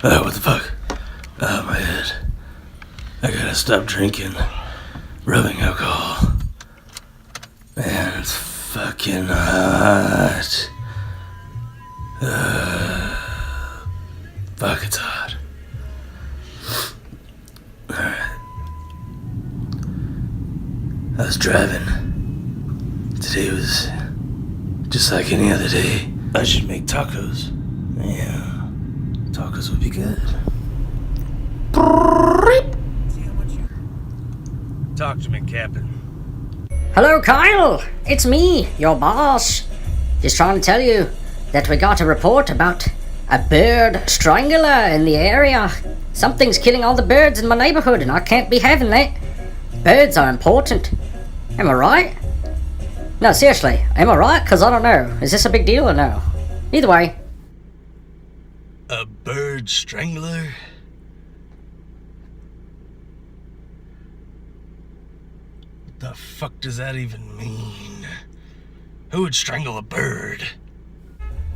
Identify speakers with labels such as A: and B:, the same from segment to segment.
A: Oh, what the fuck? Oh, my head. I gotta stop drinking, rubbing alcohol. Man, it's fucking hot. Fuck, it's hot. Alright. I was driving. Today was just like any other day. I should make tacos. Yeah. Tacos would be good. Talk to me, Captain.
B: Hello, Kyle. It's me, your boss. Just trying to tell you that we got a report about a bird strangler in the area. Something's killing all the birds in my neighborhood, and I can't be having that. Birds are important. Am I right? No, seriously, am I right? Because I don't know. Is this a big deal or no? Either way.
A: A bird strangler? What the fuck does that even mean? Who would strangle a bird?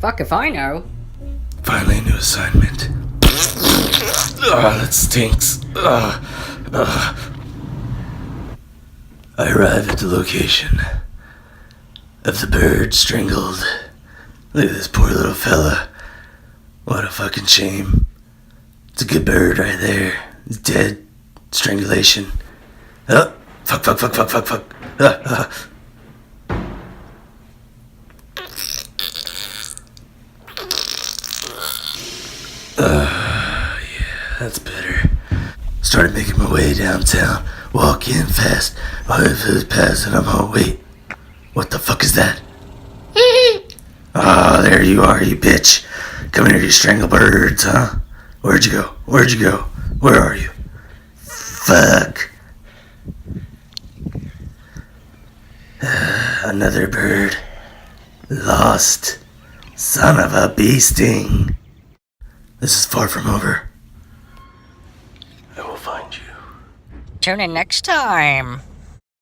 B: Fuck if I know.
A: Finally a new assignment. Oh, that stinks. I arrive at the location of the bird strangled. Look at this poor little fella. What a fucking shame. It's a good bird right there. He's dead. Strangulation. Oh, fuck. Yeah, that's better. Started making my way downtown. Walk in fast. My food's passing. I'm home. Wait. What the fuck is that? Ah, there you are, you bitch. Come here, you strangle birds, huh? Where'd you go? Where are you? Fuck. Another bird. Lost. Son of a bee sting. This is far from over. I will find you.
B: Tune in next time.